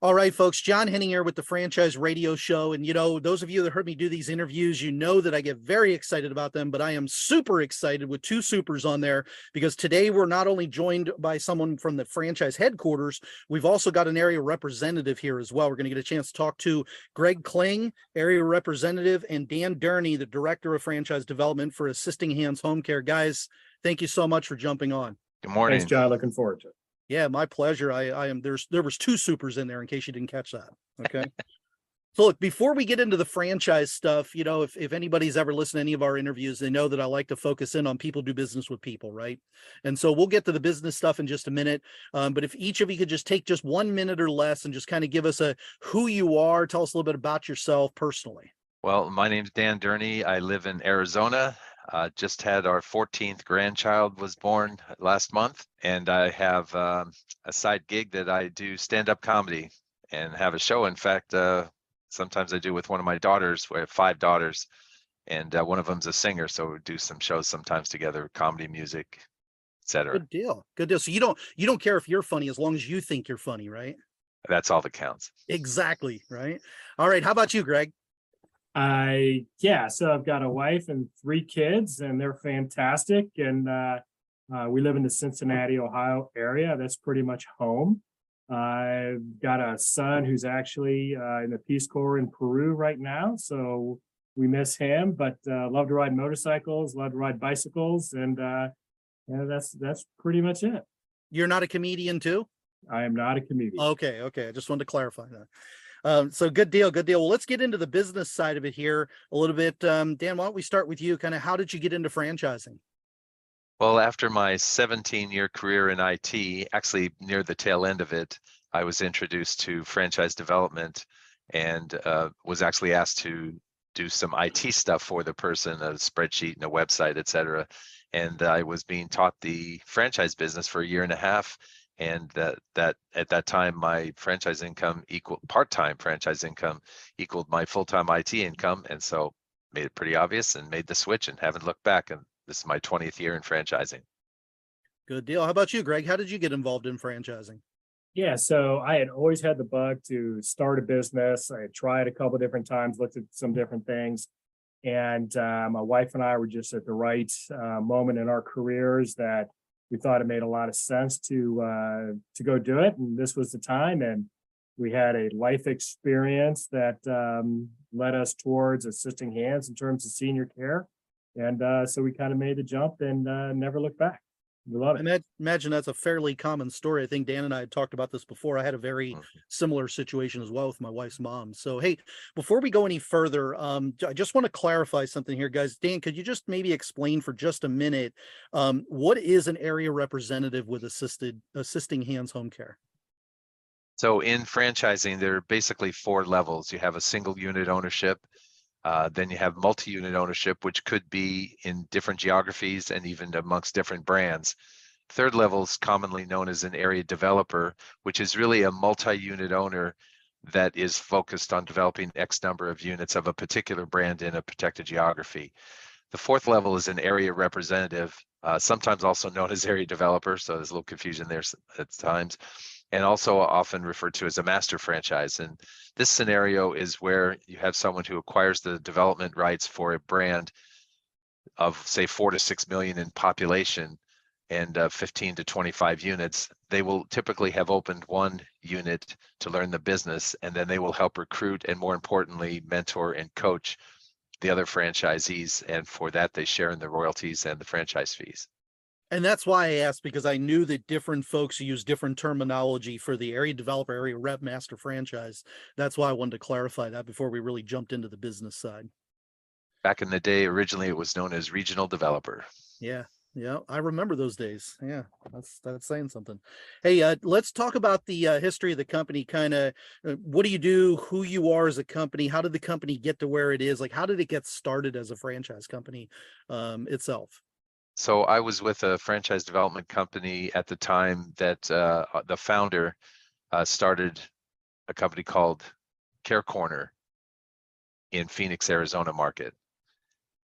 All right, folks, John Henning here with the Franchise Radio Show. And, those of you that heard me do these interviews, you know that I get very excited about them, but I am super excited with two supers on there because today we're not only joined by someone from the franchise headquarters, we've also got an area representative here as well. We're going to get a chance to talk to Greg Kling, area representative, and Dan Durney, the director of franchise development for Assisting Hands Home Care. Guys, thank you so much for jumping on. Good morning. Thanks, John. Looking forward to it. Yeah, my pleasure. I am there was two supers in there in case you didn't catch that. Okay. So look, before we get into the franchise stuff, if anybody's ever listened to any of our interviews, they know that I like to focus in on people do business with people, right? And so we'll get to the business stuff in just a minute. But if each of you could just take just 1 minute or less and just kind of give us a who you are, tell us a little bit about yourself personally. Well, my name's Dan Durney. I live in Arizona. Just had our 14th grandchild was born last month, and I have a side gig that I do stand-up comedy and have a show. In fact, sometimes I do with one of my daughters. We have 5 daughters, and one of them's a singer, so we do some shows sometimes together, comedy, music, etc. Good deal. Good deal. So you don't care if you're funny as long as you think you're funny, right? That's all that counts. Exactly. Right. All right. How about you, Greg? So I've got a wife and 3 kids, and they're fantastic. And we live in the Cincinnati, Ohio area. That's pretty much home. I've got a son who's actually in the Peace Corps in Peru right now, so we miss him. But love to ride motorcycles, love to ride bicycles, and that's pretty much it. You're not a comedian too? I am not a comedian. Okay. I just wanted to clarify that. So good deal. Well, let's get into the business side of it here a little bit. Dan, why don't we start with you? Kind of how did you get into franchising? Well, after my 17-year career in IT, actually near the tail end of it, I was introduced to franchise development and was actually asked to do some IT stuff for the person, a spreadsheet and a website, etc. And I was being taught the franchise business for a year and a half. And that at that time, my franchise income part-time franchise income equaled my full-time IT income. And so made it pretty obvious and made the switch and haven't looked back. And this is my 20th year in franchising. Good deal. How about you, Greg? How did you get involved in franchising? Yeah, so I had always had the bug to start a business. I had tried a couple of different times, looked at some different things. And my wife and I were just at the right moment in our careers that we thought it made a lot of sense to go do it. And this was the time. And we had a life experience that led us towards assisting hands in terms of senior care. And so we kind of made the jump and never looked back. We love it. Imagine that's a fairly common story. I think Dan and I had talked about this before. I had a very similar situation as well with my wife's mom. So, hey, before we go any further, I just want to clarify something here, guys. Dan, could you just maybe explain for just a minute, what is an area representative with assisting hands home care? So in franchising, there are basically 4 levels. You have a single unit ownership. Then you have multi-unit ownership, which could be in different geographies and even amongst different brands. Third level is commonly known as an area developer, which is really a multi-unit owner that is focused on developing X number of units of a particular brand in a protected geography. The 4th level is an area representative, sometimes also known as area developer, so there's a little confusion there at times, and also often referred to as a master franchise. And this scenario is where you have someone who acquires the development rights for a brand of, say, 4 to 6 million in population and 15 to 25 units. They will typically have opened 1 unit to learn the business, and then they will help recruit and, more importantly, mentor and coach the other franchisees. And for that, they share in the royalties and the franchise fees. And that's why I asked, because I knew that different folks use different terminology for the area developer, area rep, master franchise. That's why I wanted to clarify that before we really jumped into the business side. Back in the day, originally it was known as regional developer. Yeah, I remember those days. Yeah, that's saying something. Hey, let's talk about the history of the company. Kind of, what do you do? Who you are as a company? How did the company get to where it is? Like, how did it get started as a franchise company itself? So I was with a franchise development company at the time that the founder started a company called Care Corner in Phoenix, Arizona market.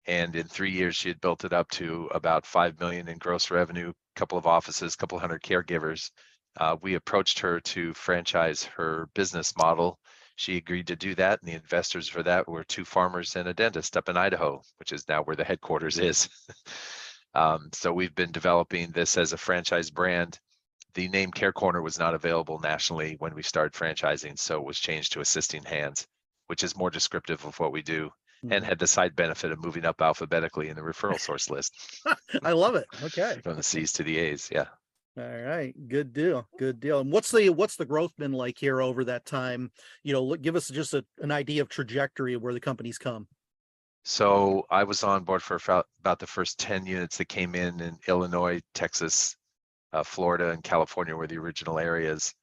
And in 3 years, she had built it up to about 5 million in gross revenue, a couple of offices, a couple hundred caregivers. We approached her to franchise her business model. She agreed to do that, and the investors for that were two farmers and a dentist up in Idaho, which is now where the headquarters is. So we've been developing this as a franchise brand. The name Care Corner was not available nationally when we started franchising, so it was changed to Assisting Hands, which is more descriptive of what we do and had the side benefit of moving up alphabetically in the referral source list. I love it. Okay. From the C's to the A's. Yeah. All right. Good deal. Good deal. And what's the growth been like here over that time? Give us just an idea of trajectory of where the company's come. So I was on board for about the first 10 units that came in Illinois, Texas, Florida, and California were the original areas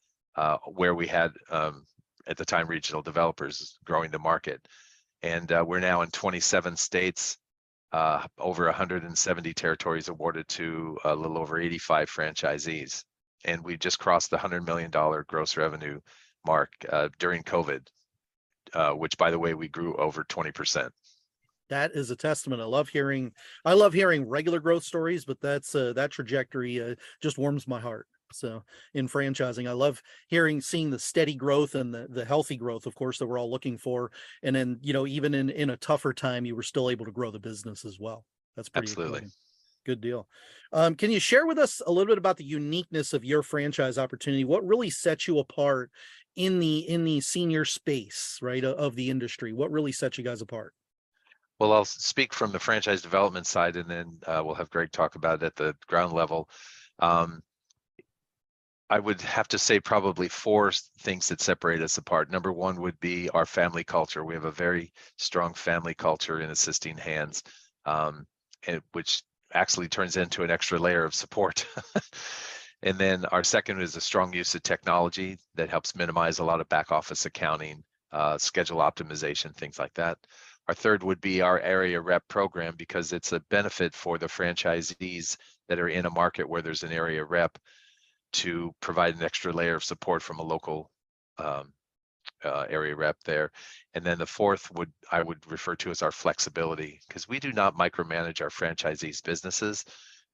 where we had, at the time, regional developers growing the market. And we're now in 27 states, over 170 territories awarded to a little over 85 franchisees. And we just crossed the $100 million gross revenue mark during COVID, which, by the way, we grew over 20%. That is a testament. I love hearing regular growth stories, but that trajectory just warms my heart. So in franchising, I love seeing the steady growth and the healthy growth, of course, that we're all looking for. And then, even in a tougher time, you were still able to grow the business as well. That's pretty Absolutely exciting. Good deal. Can you share with us a little bit about the uniqueness of your franchise opportunity? What really sets you apart in the senior space, right, of the industry? What really sets you guys apart? Well, I'll speak from the franchise development side, and then we'll have Greg talk about it at the ground level. I would have to say probably four things that separate us apart. Number one would be our family culture. We have a very strong family culture in Assisting Hands, which actually turns into an extra layer of support. And then our second is a strong use of technology that helps minimize a lot of back office accounting, schedule optimization, things like that. Our third would be our area rep program, because it's a benefit for the franchisees that are in a market where there's an area rep to provide an extra layer of support from a local area rep there. And then the fourth I would refer to as our flexibility, because we do not micromanage our franchisees' businesses.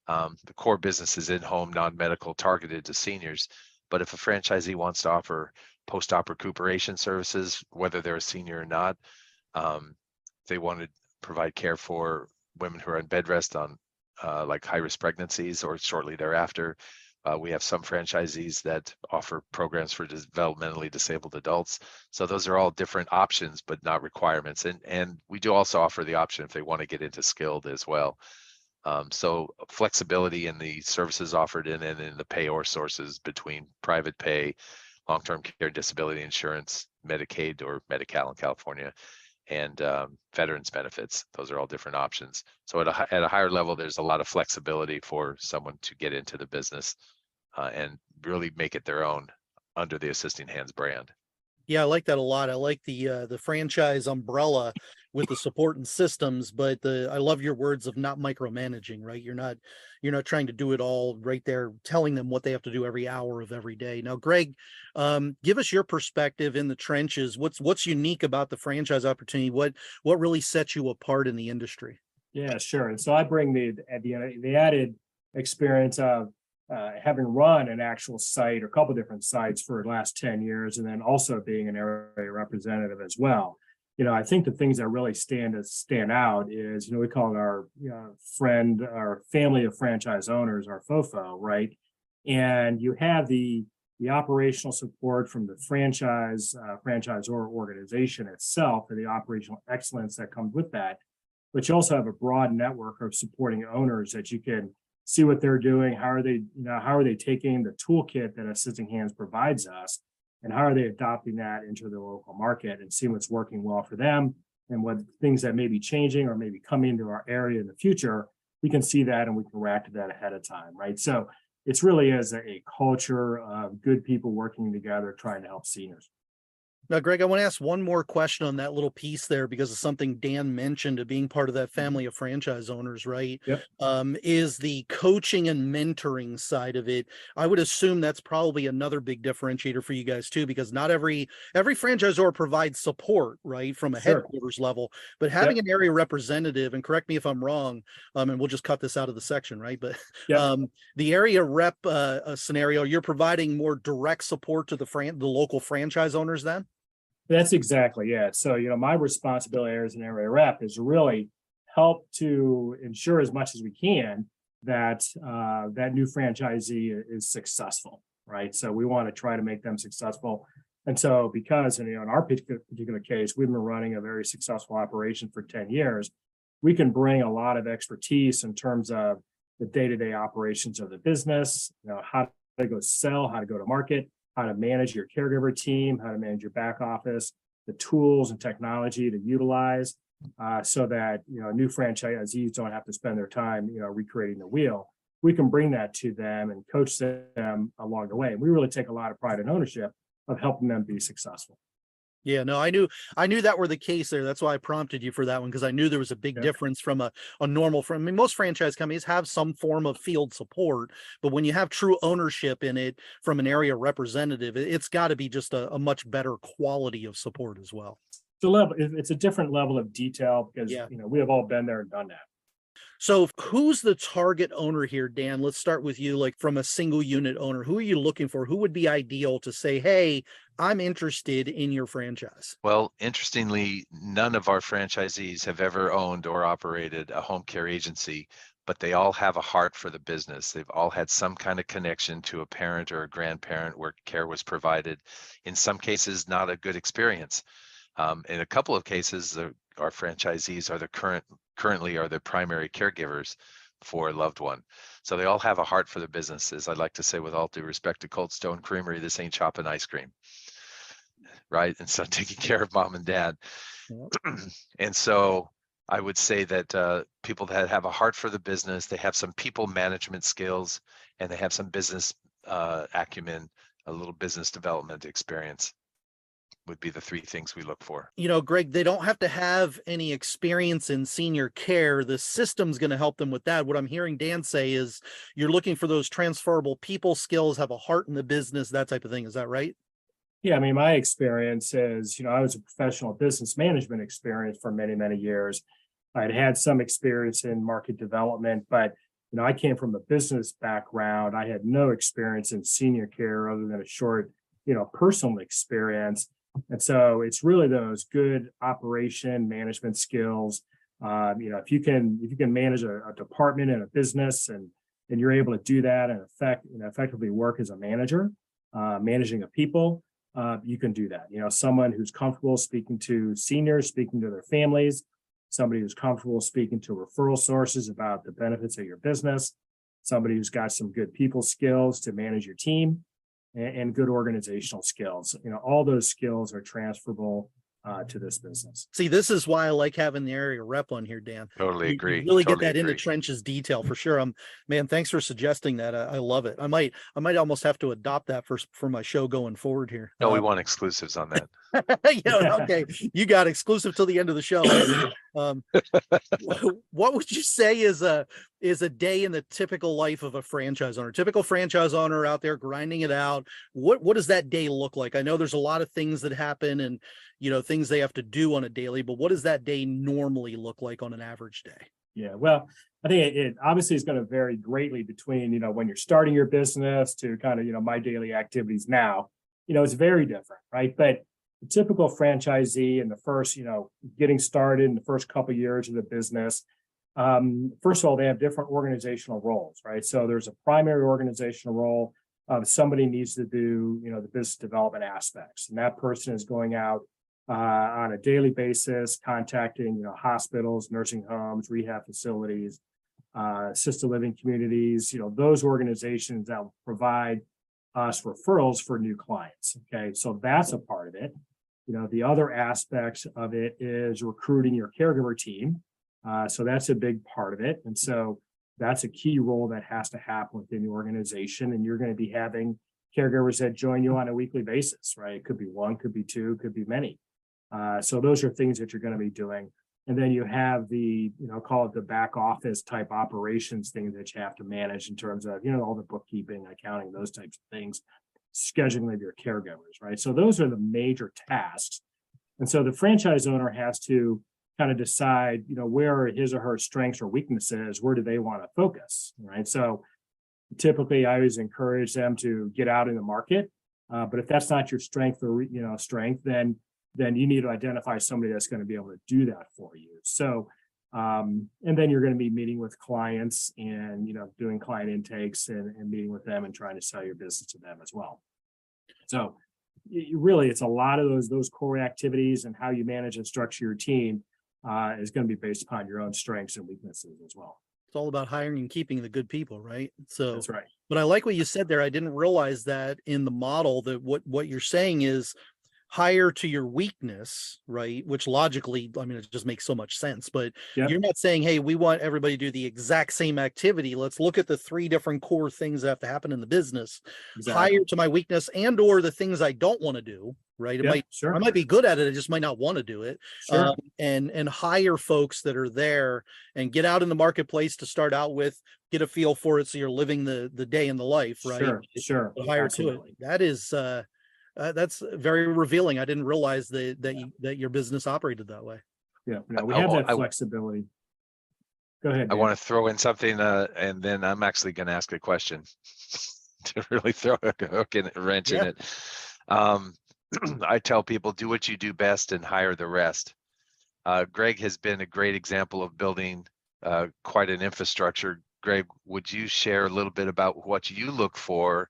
The core business is in-home, non-medical, targeted to seniors. But if a franchisee wants to offer post-op recuperation services, whether they're a senior or not, they want to provide care for women who are on bed rest on like high-risk pregnancies or shortly thereafter. We have some franchisees that offer programs for developmentally disabled adults. So those are all different options, but not requirements. And we do also offer the option if they want to get into skilled as well. So flexibility in the services offered and in the payor sources between private pay, long-term care, disability insurance, Medicaid or Medi-Cal in California, and veterans benefits. Those are all different options. So at a higher level, there's a lot of flexibility for someone to get into the business and really make it their own under the Assisting Hands brand. Yeah, I like that a lot. I like the franchise umbrella with the support and systems, but I love your words of not micromanaging, right? You're not trying to do it all right there, telling them what they have to do every hour of every day. Now, Greg, give us your perspective in the trenches. What's unique about the franchise opportunity? What really sets you apart in the industry? Yeah, sure. And so I bring the added experience of having run an actual site or a couple different sites for the last 10 years, and then also being an area representative as well. I think the things that really stand out is, we call it our our family of franchise owners, our FOFO, right? And you have the operational support from the franchisor organization itself, and the operational excellence that comes with that. But you also have a broad network of supporting owners that you can see what they're doing. How are they taking the toolkit that Assisting Hands provides us, and how are they adopting that into the local market and seeing what's working well for them, and what things that may be changing or maybe coming into our area in the future. We can see that and we can react to that ahead of time, right? So it's really as a culture of good people working together, trying to help seniors. Now, Greg, I want to ask one more question on that little piece there because of something Dan mentioned of being part of that family of franchise owners, right? Yep. Is the coaching and mentoring side of it. I would assume that's probably another big differentiator for you guys too, because not every franchisor provides support, right, from a Sure. headquarters level, but having an area representative, and correct me if I'm wrong, and we'll just cut this out of the section, right? But Yep. the area rep scenario, you're providing more direct support to the local franchise owners then? That's exactly it. So, my responsibility as an area rep is really help to ensure as much as we can that that new franchisee is successful, right? So we want to try to make them successful. And so because, in our particular case, we've been running a very successful operation for 10 years, we can bring a lot of expertise in terms of the day-to-day operations of the business, how to go sell, how to go to market, how to manage your caregiver team, how to manage your back office, the tools and technology to utilize so that new franchisees don't have to spend their time recreating the wheel. We can bring that to them and coach them along the way. We really take a lot of pride and ownership of helping them be successful. Yeah, no, I knew that were the case there. That's why I prompted you for that one, because I knew there was a big difference from a normal I mean, most franchise companies have some form of field support, but when you have true ownership in it from an area representative, it's got to be just a much better quality of support as well. It's a different level of detail because we have all been there and done that. So who's the target owner here, Dan? Let's start with you, like from a single unit owner. Who are you looking for? Who would be ideal to say, hey, I'm interested in your franchise? Well, interestingly, none of our franchisees have ever owned or operated a home care agency, but they all have a heart for the business. They've all had some kind of connection to a parent or a grandparent where care was provided. In some cases, not a good experience. In a couple of cases, our franchisees are currently are the primary caregivers for a loved one. So they all have a heart for the businesses. I'd like to say, with all due respect to Cold Stone Creamery, this ain't chopping ice cream, right? And so taking care of mom and dad. And so I would say that people that have a heart for the business, they have some people management skills, and they have some business acumen, a little business development experience, would be the three things we look for. Greg, they don't have to have any experience in senior care. The system's going to help them with that. What I'm hearing Dan say is you're looking for those transferable people skills, have a heart in the business, that type of thing. Is that right? Yeah, I mean, my experience is, I was a professional business management experience for many, many years. I'd had some experience in market development, but I came from a business background. I had no experience in senior care other than a short, personal experience. And so it's really those good operation management skills. If you can manage a department in a business and you're able to do that and effectively work as a manager, managing a people, you can do that. Someone who's comfortable speaking to seniors, speaking to their families, somebody who's comfortable speaking to referral sources about the benefits of your business, somebody who's got some good people skills to manage your team, and good organizational skills. All those skills are transferable to this business. See, this is why I like having the area rep on here, Dan. Totally agree. You really totally get that agree. into trenches detail for sure. Man, thanks for suggesting that. I love it. I might almost have to adopt that for my show going forward here. No, we want exclusives on that. Okay, you got exclusive till the end of the show. What would you say is a day in the typical life of a franchise owner? Typical franchise owner out there grinding it out. What does that day look like? I know there's a lot of things that happen and things they have to do on a daily, but what does that day normally look like on an average day? Yeah, well, I think it obviously is going to vary greatly between when you're starting your business to kind of my daily activities now. It's very different, right? But the typical franchisee in the first, getting started in the first couple of years of the business, first of all, they have different organizational roles, right? So there's a primary organizational role. Somebody needs to do, the business development aspects, and that person is going out on a daily basis, contacting, hospitals, nursing homes, rehab facilities, assisted living communities, those organizations that will provide us referrals for new clients. Okay, so that's a part of it. The other aspects of it is recruiting your caregiver team. So that's a big part of it. And so that's a key role that has to happen within the organization. And you're going to be having caregivers that join you on a weekly basis, right? It could be one, could be two, could be many. So those are things that you're going to be doing. And then you have the, call it the back office type operations thing that you have to manage in terms of, all the bookkeeping, accounting, those types of things, scheduling of your caregivers, right? So those are the major tasks. And so the franchise owner has to kind of decide, where are his or her strengths or weaknesses, where do they want to focus, right? So typically I always encourage them to get out in the market. But if that's not your strength or, strength, then you need to identify somebody that's going to be able to do that for you. So, and then you're going to be meeting with clients and, doing client intakes and meeting with them and trying to sell your business to them as well. So really, it's a lot of those core activities, and how you manage and structure your team is going to be based upon your own strengths and weaknesses as well. It's all about hiring and keeping the good people, right? So that's right. But I like what you said there. I didn't realize that in the model, that what you're saying is hire to your weakness, right? Which logically, I mean, it just makes so much sense, but you're not saying, hey, we want everybody to do the exact same activity. Let's look at the 3 different core things that have to happen in the business. Hire to my weakness and or the things I don't want to do, right? I might be good at it. I just might not want to do it. And hire folks that are there and get out in the marketplace to start out with, get a feel for it. So you're living the day in the life, right? Sure. Hire Absolutely. To it. That is, that's very revealing. I didn't realize that your business operated that way. Yeah, we have that flexibility. Go ahead. I want to throw in something, and then I'm actually going to ask a question to really throw a hook and a wrench in it. I tell people, do what you do best and hire the rest. Greg has been a great example of building quite an infrastructure. Greg, would you share a little bit about what you look for,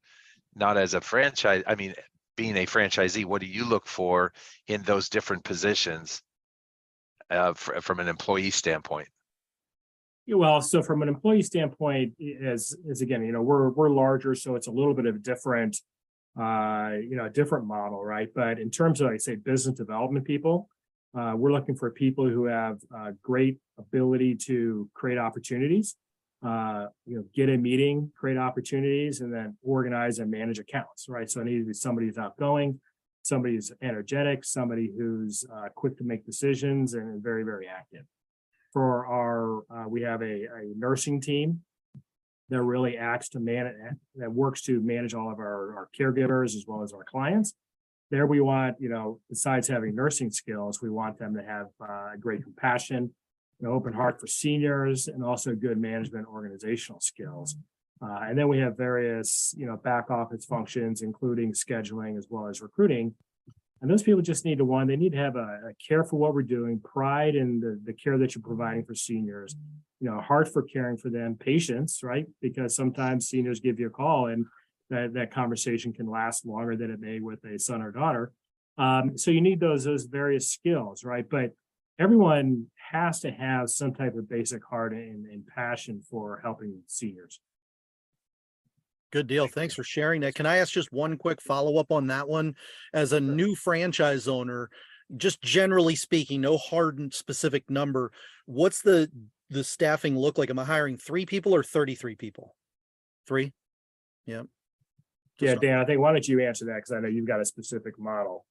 not as a franchise, I mean, being a franchisee, what do you look for in those different positions from an employee standpoint? Well, so from an employee standpoint, as again, we're larger, so it's a little bit of a different, different model, right? But in terms of, say, business development people, we're looking for people who have great ability to create opportunities, get a meeting, create opportunities, and then organize and manage accounts, right? So I need to be somebody who's outgoing, somebody who's energetic, somebody who's quick to make decisions and very, very active. For our, we have a nursing team that really acts to manage, that works to manage all of our caregivers as well as our clients. There we want, besides having nursing skills, we want them to have great compassion, open heart for seniors, and also good management organizational skills. And then we have various, back office functions, including scheduling as well as recruiting. And those people just need they need to have a care for what we're doing, pride in the care that you're providing for seniors, heart for caring for them, patience, right? Because sometimes seniors give you a call and that conversation can last longer than it may with a son or daughter. So you need those various skills, right? But everyone has to have some type of basic heart and passion for helping seniors. Good deal. Thanks for sharing that. Can I ask just one quick follow-up on that one? As a new franchise owner, just generally speaking, no hard and specific number, what's the staffing look like? Am I hiring 3 people or 33 people? 3? Yeah. Yeah, Dan, I think, why don't you answer that? Because I know you've got a specific model.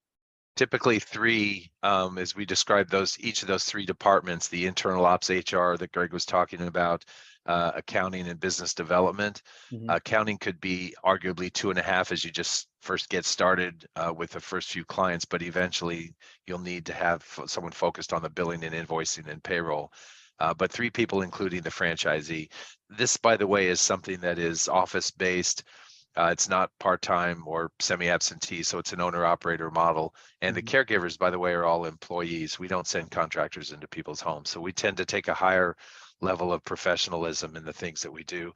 Typically 3, as we describe each of those 3 departments, the internal ops, HR that Greg was talking about, accounting and business development. Accounting could be arguably 2.5 as you just first get started with the first few clients, but eventually you'll need to have someone focused on the billing and invoicing and payroll. But 3 people, including the franchisee. This, by the way, is something that is office-based. It's not part-time or semi-absentee, so it's an owner-operator model. And the caregivers, by the way, are all employees. We don't send contractors into people's homes. So we tend to take a higher level of professionalism in the things that we do.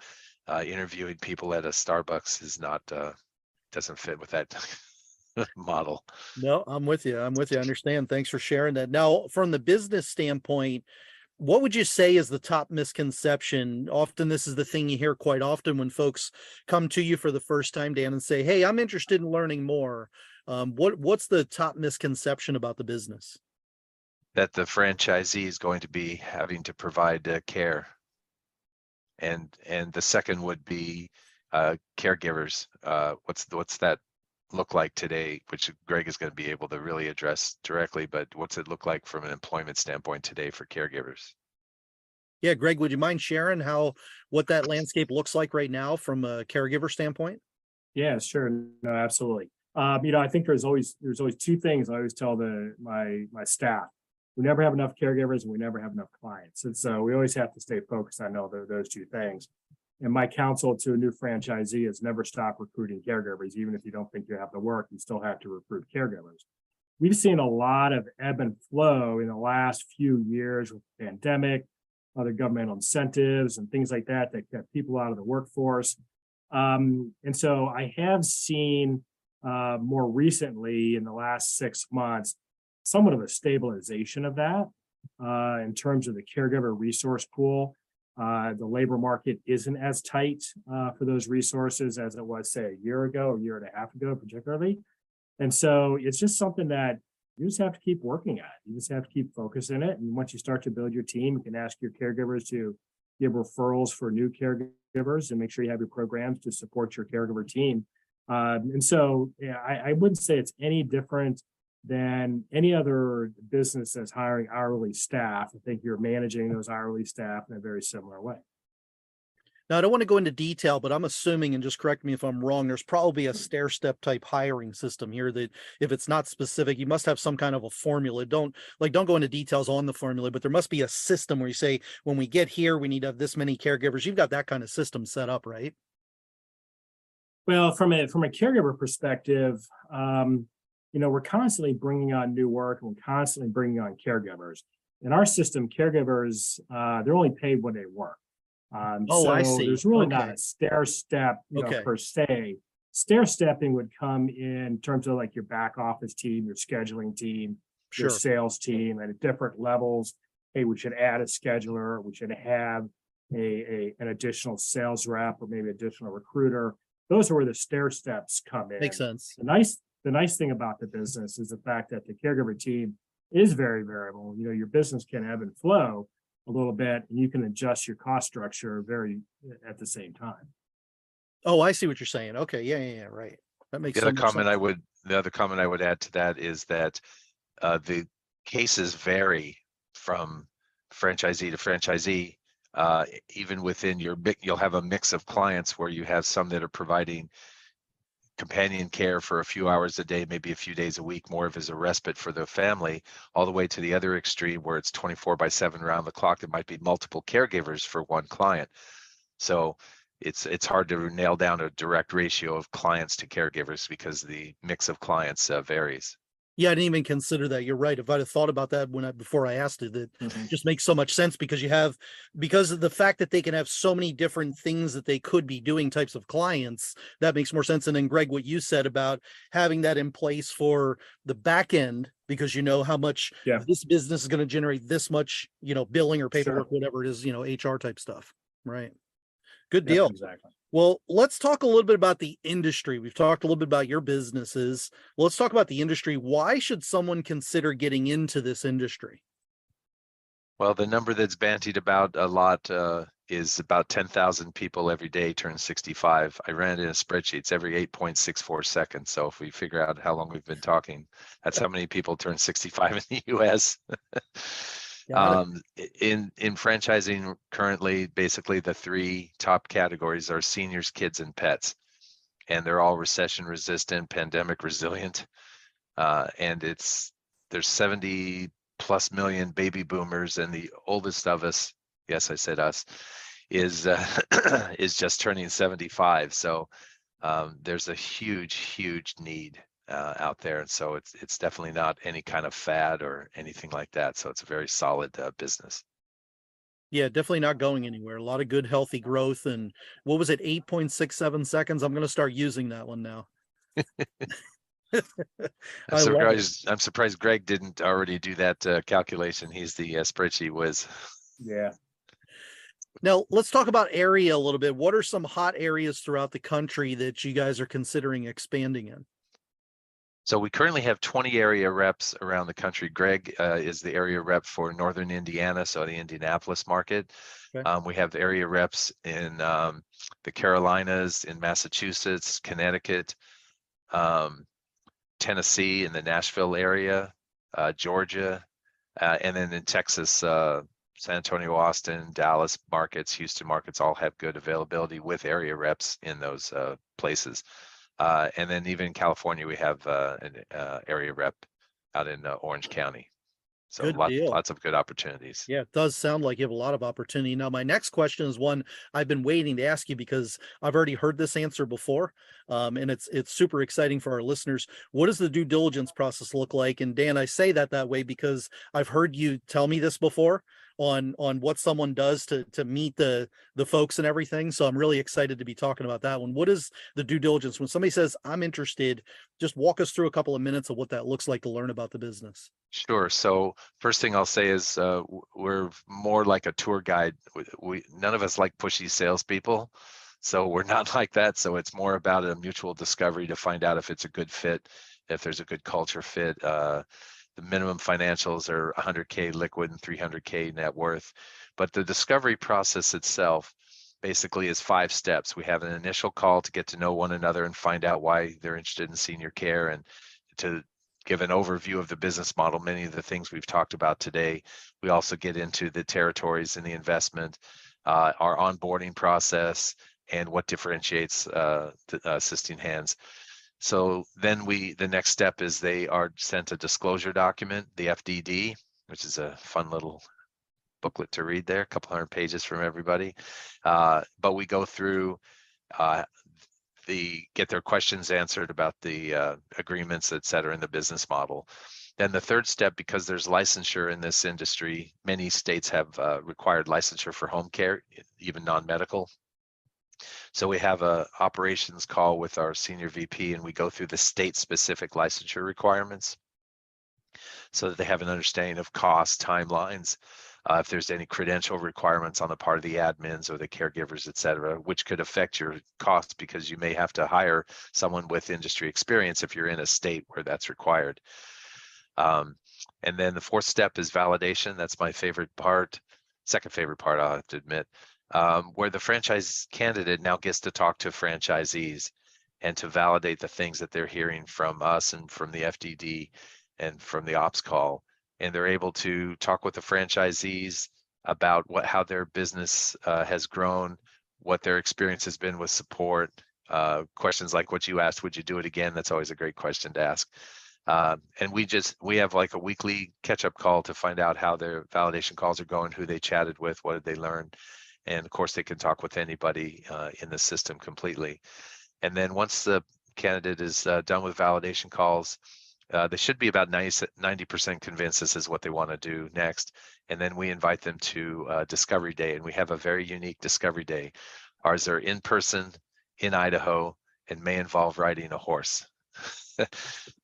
Interviewing people at a Starbucks is not, doesn't fit with that model. No, I'm with you. I understand. Thanks for sharing that. Now, from the business standpoint, what would you say is the top misconception? Often this is the thing you hear quite often when folks come to you for the first time, Dan, and say, hey, I'm interested in learning more. What's the top misconception about the business? That the franchisee is going to be having to provide care. And the second would be caregivers. What's that look like today, which Greg is going to be able to really address directly, but what's it look like from an employment standpoint today for caregivers? Yeah, Greg, would you mind sharing what that landscape looks like right now from a caregiver standpoint? Yeah, sure. No, absolutely. I think there's always two things I always tell my staff. We never have enough caregivers and we never have enough clients. And so we always have to stay focused on those two things. And my counsel to a new franchisee is never stop recruiting caregivers. Even if you don't think you have the work, you still have to recruit caregivers. We've seen a lot of ebb and flow in the last few years with the pandemic, other governmental incentives and things like that kept people out of the workforce. And so I have seen more recently in the last 6 months, somewhat of a stabilization of that in terms of the caregiver resource pool. The labor market isn't as tight for those resources as it was, say, a year ago, a year and a half ago, particularly. And so it's just something that you just have to keep working at. You just have to keep focusing it. And once you start to build your team, you can ask your caregivers to give referrals for new caregivers and make sure you have your programs to support your caregiver team. And so I wouldn't say it's any different than any other business that's hiring hourly staff. I think you're managing those hourly staff in a very similar way. Now, I don't want to go into detail, but I'm assuming, and just correct me if I'm wrong, there's probably a stair-step type hiring system here that if it's not specific, you must have some kind of a formula. Don't go into details on the formula, but there must be a system where you say, when we get here, we need to have this many caregivers. You've got that kind of system set up, right? Well, from a caregiver perspective, we're constantly bringing on new work and we're constantly bringing on caregivers. In our system, caregivers, they're only paid when they work. Oh, I see. There's really Okay. not a stair step, Okay. per se. Stair stepping would come in terms of like your back office team, your scheduling team, your Sure. sales team, and at different levels. Hey, we should add a scheduler. We should have an additional sales rep or maybe additional recruiter. Those are where the stair steps come in. Makes sense. The nice thing about the business is the fact that the caregiver team is very variable. Your business can ebb and flow a little bit, and you can adjust your cost structure at the same time. Oh, I see what you're saying. Okay. Yeah. Right. That makes The other so much comment sense. the other comment I would add to that is that the cases vary from franchisee to franchisee. Even within you'll have a mix of clients where you have some that are providing companion care for a few hours a day, maybe a few days a week, more of as a respite for the family, all the way to the other extreme where it's 24/7 around the clock. There might be multiple caregivers for one client. So it's hard to nail down a direct ratio of clients to caregivers because the mix of clients varies. Yeah, I didn't even consider that. You're right. If I'd have thought about that before I asked it, that just makes so much sense because because of the fact that they can have so many different things that they could be doing types of clients, that makes more sense. And then Greg, what you said about having that in place for the back end, because you know how much this business is going to generate this much, billing or paperwork, whatever it is, HR type stuff. Right. Good deal. Exactly. Well, let's talk a little bit about the industry. We've talked a little bit about your businesses. Let's talk about the industry. Why should someone consider getting into this industry? Well, the number that's bantied about a lot is about 10,000 people every day turn 65. I ran it in a spreadsheet. It's every 8.64 seconds. So if we figure out how long we've been talking, that's how many people turn 65 in the US. In franchising currently, basically the three top categories are seniors, kids, and pets. And they're all recession resistant, pandemic resilient. And there's 70+ million baby boomers, and the oldest of us, yes, I said us, is just turning 75. So there's a huge need out there, and so it's definitely not any kind of fad or anything like that. So it's a very solid business. Yeah, definitely not going anywhere. A lot of good, healthy growth. And what was it, 8.67 seconds? I'm going to start using that one now. I'm surprised Greg didn't already do that calculation. He's the spreadsheet whiz. Yeah. Now let's talk about area a little bit. What are some hot areas throughout the country that you guys are considering expanding in? So we currently have 20 area reps around the country. Greg is the area rep for Northern Indiana, so the Indianapolis market. Okay. We have area reps in the Carolinas, in Massachusetts, Connecticut, Tennessee, in the Nashville area, Georgia, and then in Texas, San Antonio, Austin, Dallas markets, Houston markets all have good availability with area reps in those places. And then even in California, we have an area rep out in Orange County. So Good deal. lots of good opportunities. Yeah, it does sound like you have a lot of opportunity. Now, my next question is one I've been waiting to ask you because I've already heard this answer before, and it's super exciting for our listeners. What does the due diligence process look like? And Dan, I say that way because I've heard you tell me this before on what someone does to meet the folks and everything. So I'm really excited to be talking about that one. What is the due diligence? When somebody says, I'm interested, just walk us through a couple of minutes of what that looks like to learn about the business. Sure. So first thing I'll say is we're more like a tour guide. We none of us like pushy salespeople, so we're not like that. So it's more about a mutual discovery to find out if it's a good fit, if there's a good culture fit. The minimum financials are 100K liquid and 300K net worth, but the discovery process itself basically is 5 steps. We have an initial call to get to know one another and find out why they're interested in senior care and to give an overview of the business model, many of the things we've talked about today. We also get into the territories and the investment, our onboarding process, and what differentiates Assisting Hands. So then the next step is they are sent a disclosure document, the FDD, which is a fun little booklet to read there, a couple hundred pages from everybody. But we go through get their questions answered about the agreements, et cetera, in the business model. Then the third step, because there's licensure in this industry, many states have required licensure for home care, even non-medical. So we have a operations call with our senior VP and we go through the state-specific licensure requirements so that they have an understanding of cost, timelines, if there's any credential requirements on the part of the admins or the caregivers, et cetera, which could affect your costs because you may have to hire someone with industry experience if you're in a state where that's required. And then the fourth step is validation. That's my favorite part, second favorite part, I'll have to admit, where the franchise candidate now gets to talk to franchisees and to validate the things that they're hearing from us and from the FDD and from the ops call. And they're able to talk with the franchisees about how their business has grown, what their experience has been with support, questions like what you asked, would you do it again? That's always a great question to ask. And we have like a weekly catch-up call to find out how their validation calls are going, who they chatted with, what did they learn. And of course, they can talk with anybody in the system completely. And then once the candidate is done with validation calls, they should be about 90% convinced this is what they want to do next. And then we invite them to Discovery Day. And we have a very unique Discovery Day. Ours are in person in Idaho and may involve riding a horse.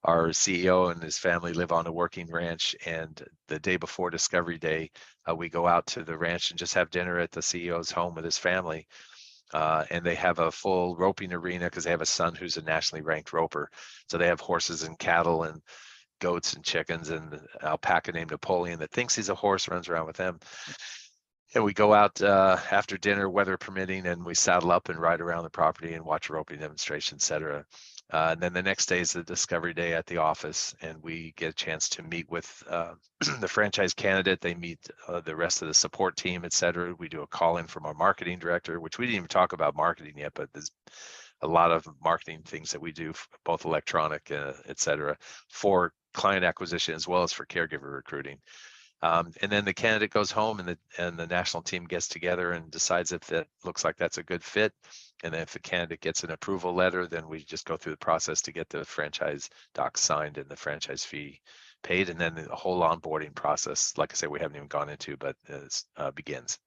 Our CEO and his family live on a working ranch, and the day before Discovery Day, we go out to the ranch and just have dinner at the CEO's home with his family. And they have a full roping arena because they have a son who's a nationally ranked roper. So they have horses and cattle and goats and chickens and an alpaca named Napoleon that thinks he's a horse, runs around with them. And we go out after dinner, weather permitting, and we saddle up and ride around the property and watch a roping demonstration, et cetera. And then the next day is the Discovery Day at the office, and we get a chance to meet with the franchise candidate. They meet the rest of the support team, et cetera. We do a call in from our marketing director, which we didn't even talk about marketing yet, but there's a lot of marketing things that we do, both electronic, et cetera, for client acquisition as well as for caregiver recruiting. And then the candidate goes home and the national team gets together and decides if that looks like that's a good fit. And then if the candidate gets an approval letter, then we just go through the process to get the franchise docs signed and the franchise fee paid. And then the whole onboarding process, like I said, we haven't even gone into, but begins.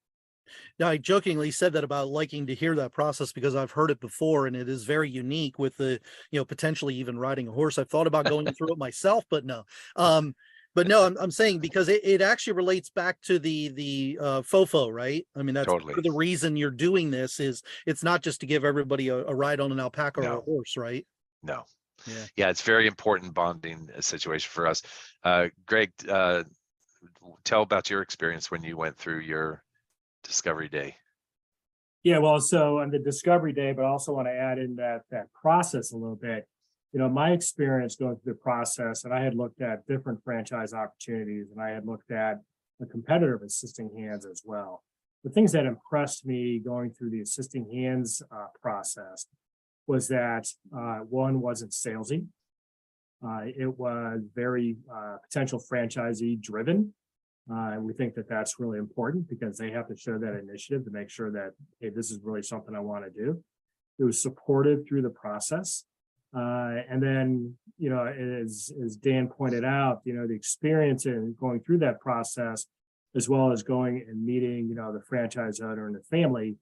Now, I jokingly said that about liking to hear that process because I've heard it before, and it is very unique with the, potentially even riding a horse. I've thought about going through it myself, but no. But no, I'm saying because it actually relates back to the FOFO, right? I mean, that's Totally. the reason you're doing this is it's not just to give everybody a ride on an alpaca or a horse, right? No. Yeah, it's very important bonding situation for us. Greg, tell about your experience when you went through your discovery day. Yeah, well, so on the discovery day, but I also want to add in that process a little bit. My experience going through the process, and I had looked at different franchise opportunities, and I had looked at the competitive assisting hands as well. The things that impressed me going through the assisting hands process was that one, wasn't salesy. It was very potential franchisee driven. And we think that that's really important because they have to show that initiative to make sure that, hey, this is really something I want to do. It was supportive through the process. And then, as Dan pointed out, the experience in going through that process, as well as going and meeting, the franchise owner and the family,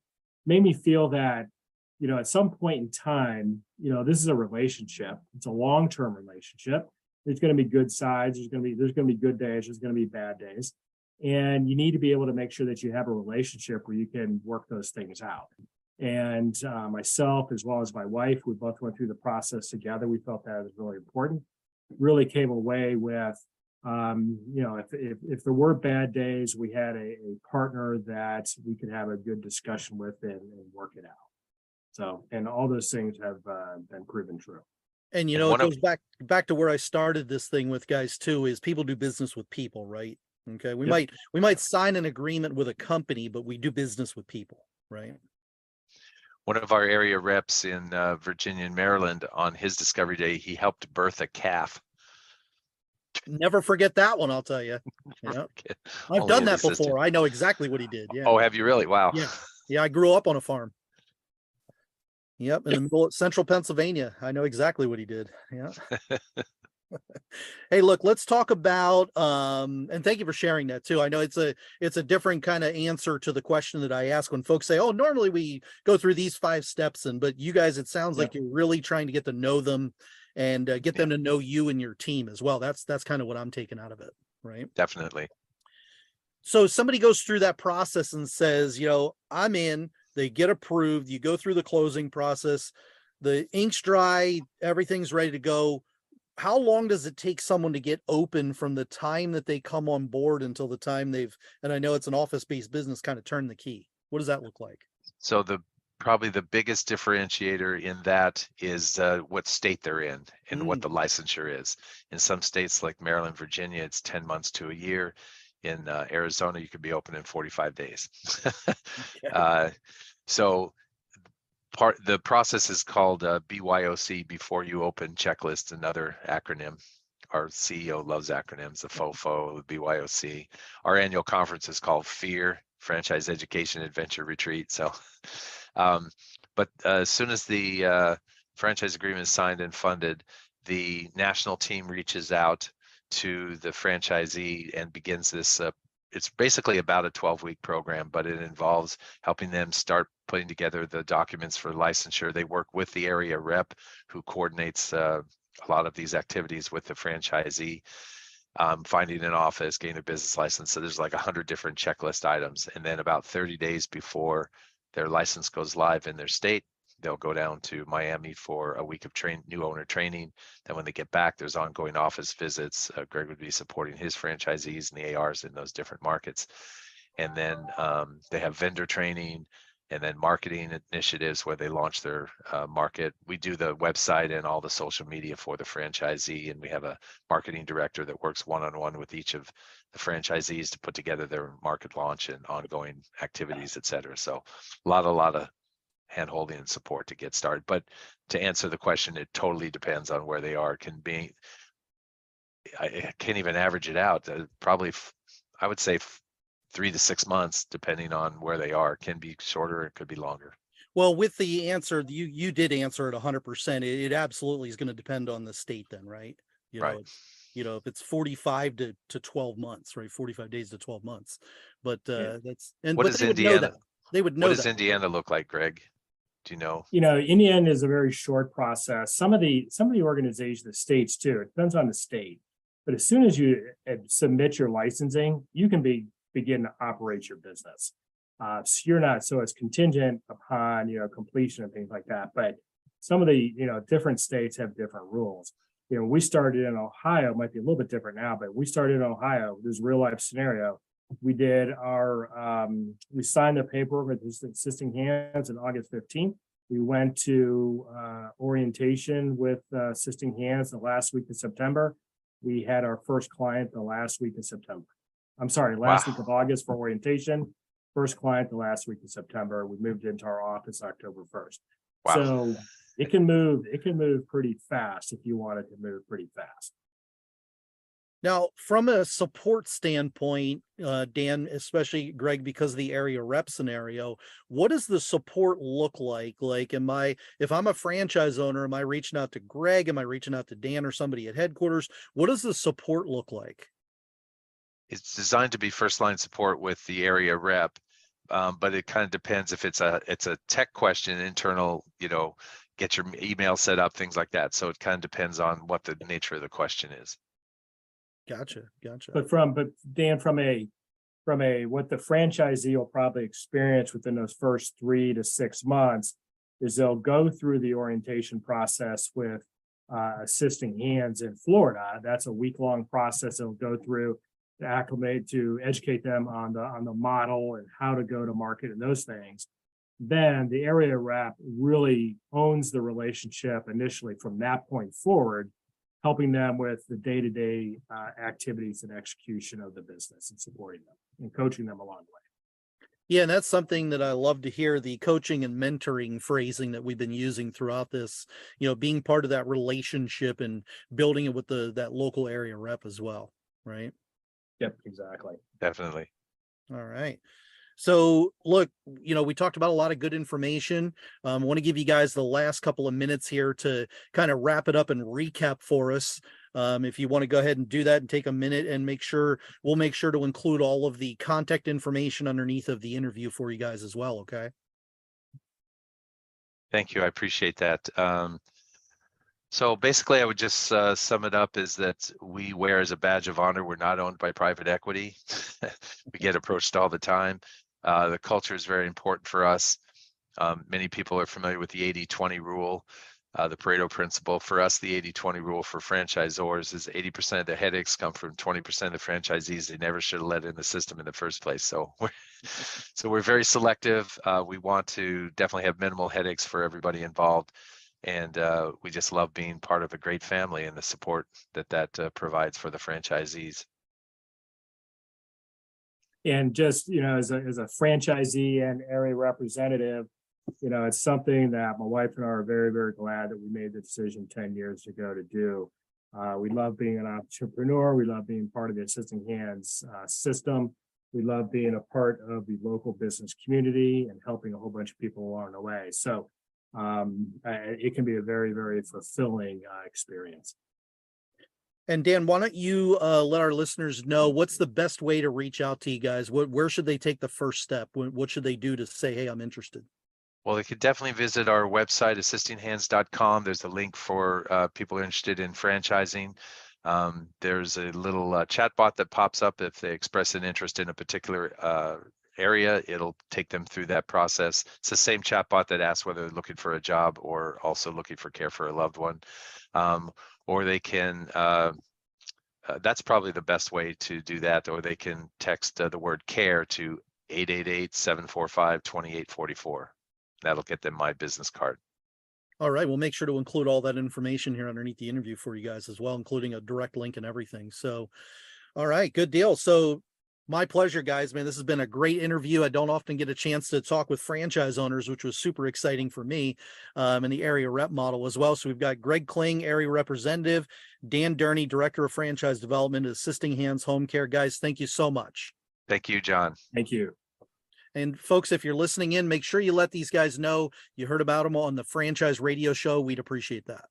made me feel that, at some point in time, this is a relationship. It's a long-term relationship. There's going to be good sides. There's going to be good days. There's going to be bad days. And you need to be able to make sure that you have a relationship where you can work those things out. And myself, as well as my wife, we both went through the process together. We felt that was really important. Really came away with, if there were bad days, we had a partner that we could have a good discussion with and work it out. So, and all those things have been proven true. And it goes back to where I started this thing with, guys, too, is people do business with people, right? Okay. We might sign an agreement with a company, but we do business with people, right? One of our area reps in Virginia and Maryland, on his discovery day, he helped birth a calf. Never forget that one, I'll tell you. Yeah. I've done that before. I know exactly what he did. Yeah. Oh, have you really? Wow. Yeah. Yeah. I grew up on a farm. Yep. In the middle of central Pennsylvania. I know exactly what he did. Yeah. Hey, look, let's talk about, and thank you for sharing that too. I know it's a different kind of answer to the question that I ask when folks say, oh, normally we go through these 5 steps, but you guys, it sounds like you're really trying to get to know them and get them to know you and your team as well. That's kind of what I'm taking out of it. Right. Definitely. So somebody goes through that process and says, I'm in, they get approved, you go through the closing process, the ink's dry, everything's ready to go. How long does it take someone to get open from the time that they come on board until the time and I know it's an office-based business, kind of turn the key? What does that look like? So probably the biggest differentiator in that is what state they're in and what the licensure is. In some states like Maryland, Virginia, it's 10 months to a year. In Arizona, you could be open in 45 days. Okay. So the process is called BYOC, Before You Open Checklist, another acronym. Our CEO loves acronyms, the FOFO, the BYOC. Our annual conference is called FEAR, Franchise Education Adventure Retreat. So, but as soon as the franchise agreement is signed and funded, the national team reaches out to the franchisee and begins this. It's basically about a 12-week program, but it involves helping them start putting together the documents for licensure. They work with the area rep who coordinates a lot of these activities with the franchisee, finding an office, getting a business license. So there's like 100 different checklist items. And then about 30 days before their license goes live in their state, they'll go down to Miami for a week of new owner training. Then when they get back, there's ongoing office visits. Greg would be supporting his franchisees and the ARs in those different markets. And then they have vendor training and then marketing initiatives where they launch their market. We do the website and all the social media for the franchisee. And we have a marketing director that works one-on-one with each of the franchisees to put together their market launch and ongoing activities, et cetera. So a lot of hand-holding and support to get started. But to answer the question, it totally depends on where they are. I can't even average it out. Probably, I would say 3 to 6 months, depending on where they are. It can be shorter, it could be longer. Well, with the answer, you did answer it 100%. It absolutely is going to depend on the state then, right? Right. If it's 45 to 12 months, right? 45 days to 12 months. But that's, and what but does they Indiana would know that. They would know what does that. Indiana look like, Greg? Do you know? Indiana is a very short process. Some of the organizations, the states too, it depends on the state. But as soon as you submit your licensing, you can begin to operate your business. So you're not, so it's contingent upon, completion and things like that. But some of the, different states have different rules. We started in Ohio, it might be a little bit different now, but we started in Ohio. This real life scenario. We did we signed the paperwork with Assisting Hands on August 15th. We went to orientation with Assisting Hands the last week of September. We had our first client the last week of September. I'm sorry, last week of August for orientation. First client the last week of September. We moved into our office October 1st. Wow. So it can move pretty fast if you want it to move pretty fast. Now, from a support standpoint, Dan, especially Greg, because of the area rep scenario, what does the support look like? Like, if I'm a franchise owner, am I reaching out to Greg? Am I reaching out to Dan or somebody at headquarters? What does the support look like? It's designed to be first line support with the area rep, but it kind of depends if it's a tech question, internal, get your email set up, things like that. So it kind of depends on what the nature of the question is. Gotcha. But Dan, from a what the franchisee will probably experience within those first 3 to 6 months is they'll go through the orientation process with Assisting Hands in Florida. That's a week-long process they'll go through to acclimate, to educate them on the model and how to go to market and those things. Then the area rep really owns the relationship initially from that point forward, helping them with the day-to-day activities and execution of the business and supporting them and coaching them along the way. Yeah, and that's something that I love to hear, the coaching and mentoring phrasing that we've been using throughout this, being part of that relationship and building it with that local area rep as well, right? Yep, exactly. Definitely. All right. So look, we talked about a lot of good information. I want to give you guys the last couple of minutes here to kind of wrap it up and recap for us. If you want to go ahead and do that and take a minute and we'll make sure to include all of the contact information underneath of the interview for you guys as well. Okay. Thank you. I appreciate that. So basically, I would just sum it up is that we wear as a badge of honor, we're not owned by private equity. We get approached all the time. The culture is very important for us. Many people are familiar with the 80-20 rule, the Pareto principle. For us, the 80-20 rule for franchisors is 80% of the headaches come from 20% of the franchisees they never should have let in the system in the first place. So we're very selective. We want to definitely have minimal headaches for everybody involved. And we just love being part of a great family and the support that provides for the franchisees. And just, as a franchisee and area representative, it's something that my wife and I are very, very glad that we made the decision 10 years ago to do. We love being an entrepreneur. We love being part of the Assisting Hands system. We love being a part of the local business community and helping a whole bunch of people along the way. So it can be a very, very fulfilling experience. And Dan, why don't you let our listeners know what's the best way to reach out to you guys? Where should they take the first step? What should they do to say, hey, I'm interested? Well, they could definitely visit our website, assistinghands.com. There's a link for people interested in franchising. There's a little chat bot that pops up if they express an interest in a particular area. It'll take them through that process. It's the same chatbot that asks whether they're looking for a job or also looking for care for a loved one. Or they can, that's probably the best way to do that, or they can text the word care to 888-745-2844. That'll get them my business card. All right, we'll make sure to include all that information here underneath the interview for you guys as well, including a direct link and everything. So, all right, good deal. So my pleasure, guys, man. This has been a great interview. I don't often get a chance to talk with franchise owners, which was super exciting for me, and the area rep model as well. So we've got Greg Kling, area representative, Dan Durney, director of franchise development at Assisting Hands Home Care. Guys, thank you so much. Thank you, John. Thank you. And folks, if you're listening in, make sure you let these guys know you heard about them on the Franchise Radio Show. We'd appreciate that.